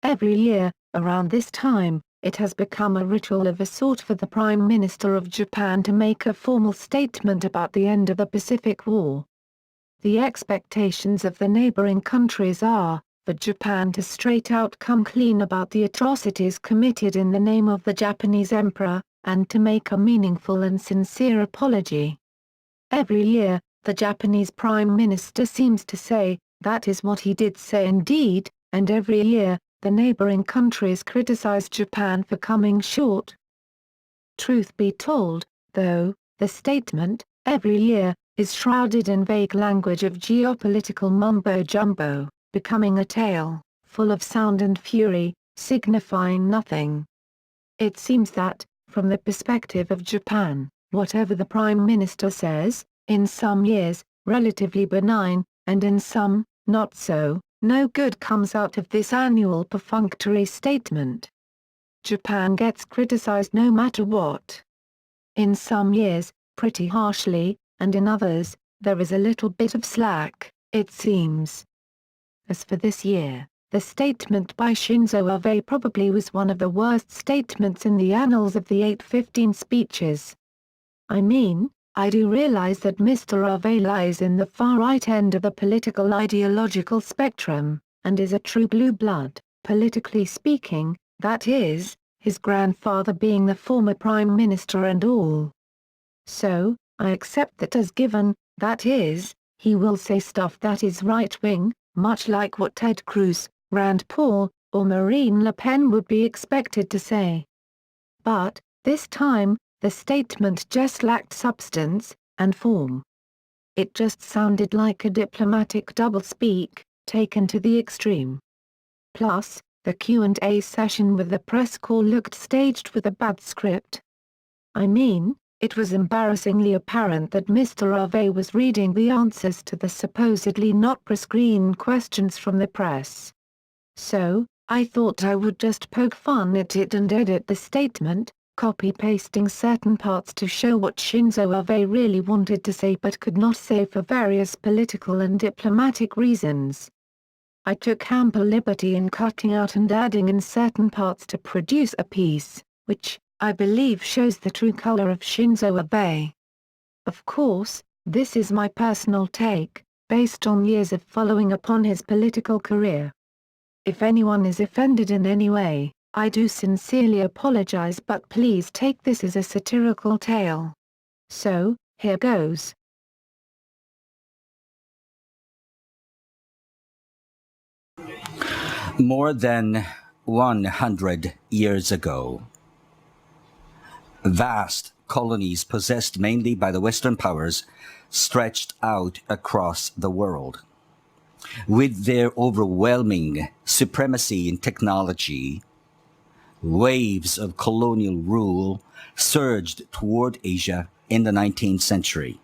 Every year, around this time, it has become a ritual of a sort for the Prime Minister of Japan to make a formal statement about the end of the Pacific War. The expectations of the neighboring countries are, for Japan to straight out come clean about the atrocities committed in the name of the Japanese emperor, and to make a meaningful and sincere apology. Every year, the Japanese Prime Minister seems to say, that is what he did say indeed, and every year, the neighboring countries criticize Japan for coming short. Truth be told, though, the statement, every year, is shrouded in vague language of geopolitical mumbo-jumbo, becoming a tale, full of sound and fury, signifying nothing. It seems that, from the perspective of Japan, whatever the Prime Minister says, in some years, relatively benign, and in some, not so, no good comes out of this annual perfunctory statement. Japan gets criticized no matter what. In some years, pretty harshly, and in others, there is a little bit of slack, it seems. As for this year, the statement by Shinzo Abe probably was one of the worst statements in the annals of the 815 speeches. I mean, I do realize that Mr. Abe lies in the far-right end of the political ideological spectrum, and is a true blue blood, politically speaking, that is, his grandfather being the former prime minister and all. So, I accept that as given, that is, he will say stuff that is right-wing, much like what Ted Cruz, Rand Paul, or Marine Le Pen would be expected to say. But, this time, the statement just lacked substance and form. It just sounded like a diplomatic doublespeak, taken to the extreme. Plus, the Q&A session with the press corps looked staged with a bad script. I mean, it was embarrassingly apparent that Mr. Abe was reading the answers to the supposedly not pre-screened questions from the press. So, I thought I would just poke fun at it and edit the statement, copy-pasting certain parts to show what Shinzo Abe really wanted to say but could not say for various political and diplomatic reasons. I took ample liberty in cutting out and adding in certain parts to produce a piece, which, I believe, shows the true color of Shinzo Abe. Of course, this is my personal take, based on years of following upon his political career. If anyone is offended in any way, I do sincerely apologize, but please take this as a satirical tale. So, here goes. More than 100 years ago, vast colonies possessed mainly by the Western powers stretched out across the world. With their overwhelming supremacy in technology, waves of colonial rule surged toward Asia in the 19th century.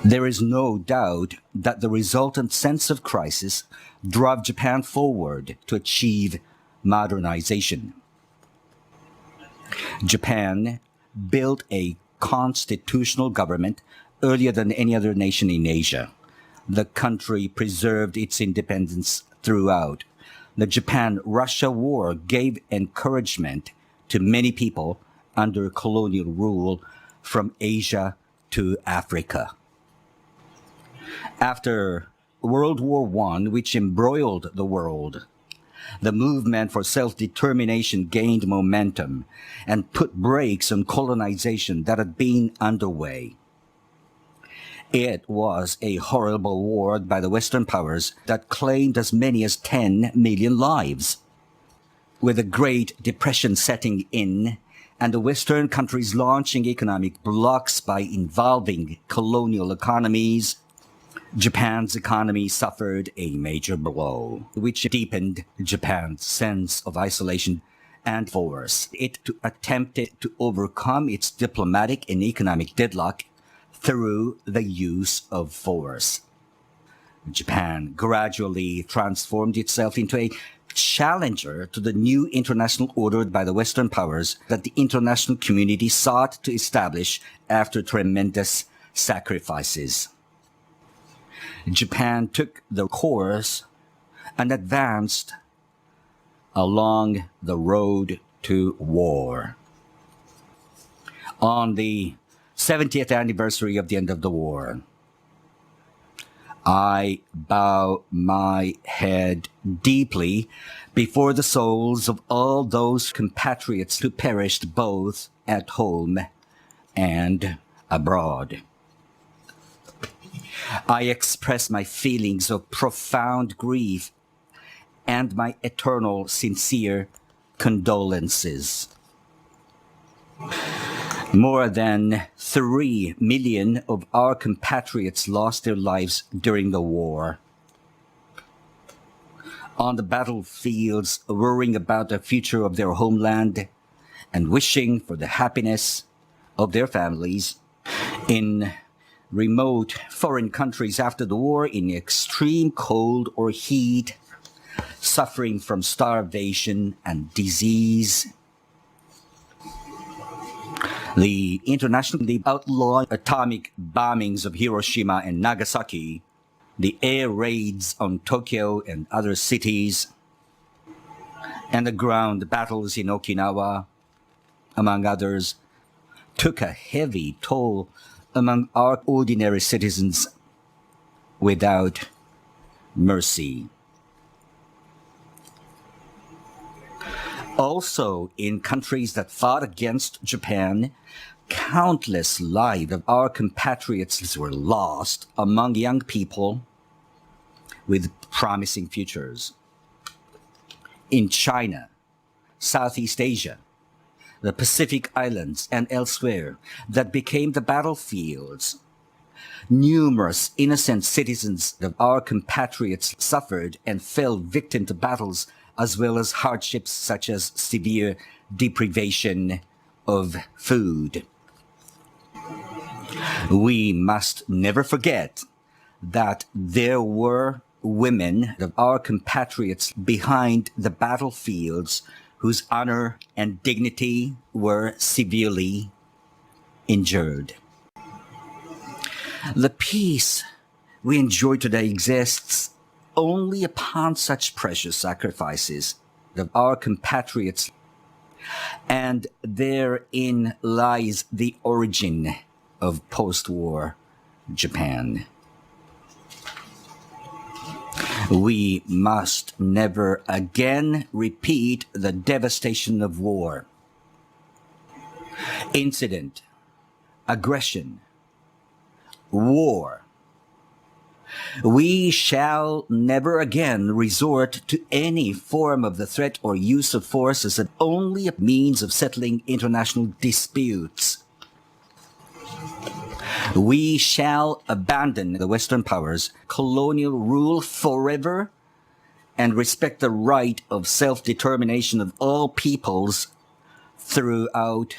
There is no doubt that the resultant sense of crisis drove Japan forward to achieve modernization. Japan built a constitutional government earlier than any other nation in Asia. The country preserved its independence throughout. The Japan-Russia War gave encouragement to many people under colonial rule from Asia to Africa. After World War I, which embroiled the world, the movement for self-determination gained momentum and put brakes on colonization that had been underway. It was a horrible war by the Western powers that claimed as many as 10 million lives. With the Great Depression setting in and the Western countries launching economic blocks by involving colonial economies, Japan's economy suffered a major blow, which deepened Japan's sense of isolation and force. It attempted to overcome its diplomatic and economic deadlock through the use of force. Japan gradually transformed itself into a challenger to the new international order by the Western powers that the international community sought to establish after tremendous sacrifices. Japan took the course and advanced along the road to war. On the 70th anniversary of the end of the war, I bow my head deeply before the souls of all those compatriots who perished both at home and abroad. I express my feelings of profound grief and my eternal sincere condolences. More than 3 million of our compatriots lost their lives during the war. On the battlefields, worrying about the future of their homeland and wishing for the happiness of their families. In remote foreign countries after the war, in extreme cold or heat, suffering from starvation and disease. The internationally outlawed atomic bombings of Hiroshima and Nagasaki, the air raids on Tokyo and other cities, and the ground battles in Okinawa, among others, took a heavy toll among our ordinary citizens without mercy. Also, in countries that fought against Japan, countless lives of our compatriots were lost among young people with promising futures. In China, Southeast Asia, the Pacific Islands, and elsewhere that became the battlefields, numerous innocent citizens of our compatriots suffered and fell victim to battles, as well as hardships such as severe deprivation of food. We must never forget that there were women of our compatriots behind the battlefields whose honor and dignity were severely injured. The peace we enjoy today exists only upon such precious sacrifices of our compatriots, and therein lies the origin of post-war Japan. We must never again repeat the devastation of war. Incident, aggression, war. We shall never again resort to any form of the threat or use of force as only a means of settling international disputes. We shall abandon the Western powers' colonial rule forever and respect the right of self-determination of all peoples throughout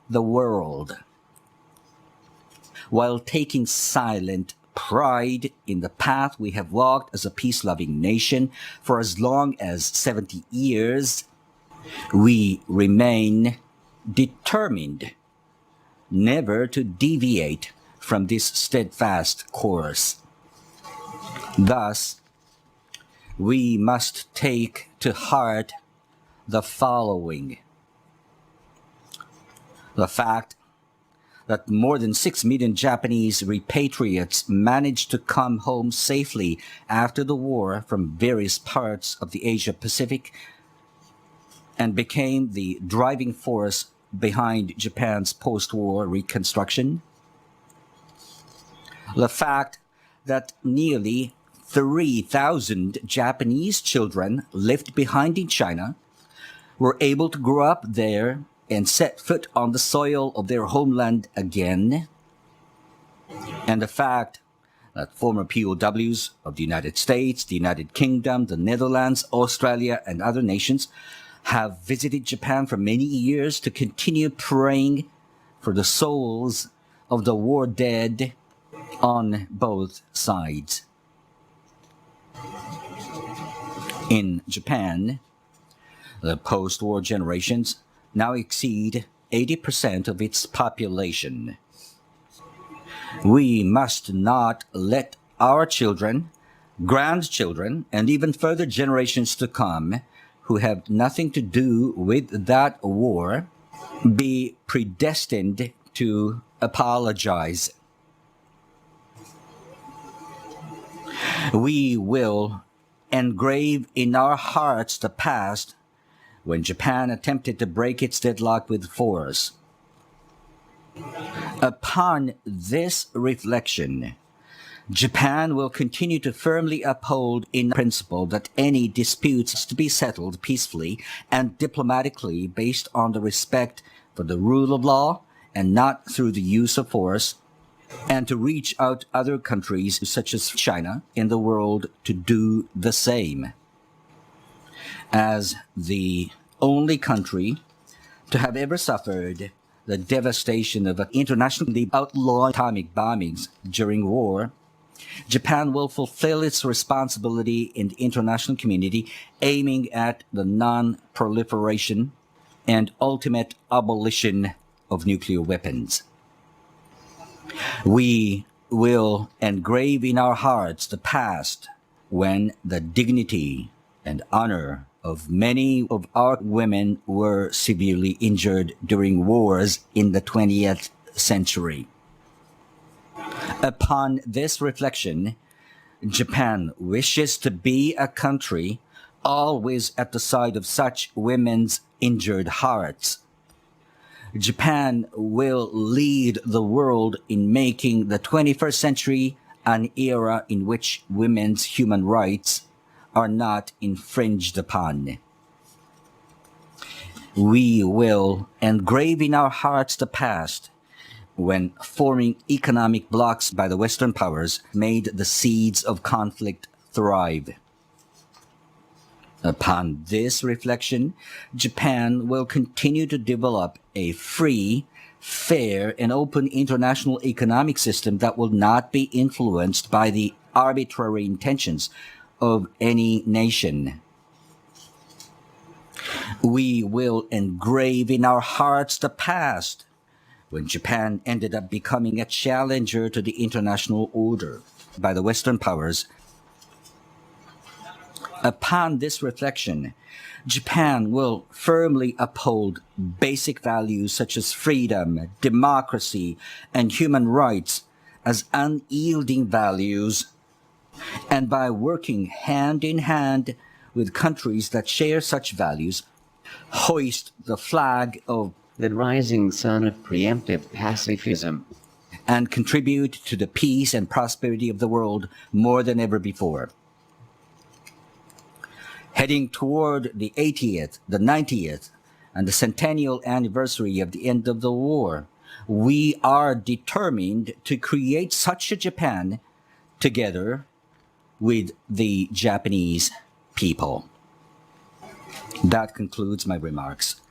the world, while taking silent pride in the path we have walked as a peace-loving nation for as long as 70 years. We remain determined never to deviate from this steadfast course. Thus, we must take to heart the following: the fact that more than 6 million Japanese repatriates managed to come home safely after the war from various parts of the Asia-Pacific and became the driving force behind Japan's post-war reconstruction. The fact that nearly 3,000 Japanese children left behind in China were able to grow up there and set foot on the soil of their homeland again. And the fact that former POWs of the United States, the United Kingdom, the Netherlands, Australia, and other nations have visited Japan for many years to continue praying for the souls of the war dead on both sides. In Japan, the post-war generations now exceed 80% of its population. We must not let our children grandchildren, and even further generations to come who have nothing to do with that war be predestined to apologize. We will engrave in our hearts the past when Japan attempted to break its deadlock with force. Upon this reflection, Japan will continue to firmly uphold in principle that any disputes to be settled peacefully and diplomatically based on the respect for the rule of law and not through the use of force, and to reach out other countries such as China in the world to do the same. As the only country to have ever suffered the devastation of internationally outlawed atomic bombings during war, Japan will fulfill its responsibility in the international community, aiming at the non-proliferation and ultimate abolition of nuclear weapons. We will engrave in our hearts the past when the dignity and honor of many of our women were severely injured during wars in the 20th century. Upon this reflection, Japan wishes to be a country always at the side of such women's injured hearts. Japan will lead the world in making the 21st century an era in which women's human rights are not infringed upon. We will engrave in our hearts the past when forming economic blocs by the Western powers made the seeds of conflict thrive. Upon this reflection, Japan will continue to develop a free, fair, and open international economic system that will not be influenced by the arbitrary intentions of any nation. We will engrave in our hearts the past when Japan ended up becoming a challenger to the international order by the Western powers. Upon this reflection, Japan will firmly uphold basic values such as freedom, democracy, and human rights as unyielding values, and by working hand in hand with countries that share such values, hoist the flag of the rising sun of preemptive pacifism, and contribute to the peace and prosperity of the world more than ever before. Heading toward the 80th, the 90th, and the centennial anniversary of the end of the war, we are determined to create such a Japan together with the Japanese people. That concludes my remarks.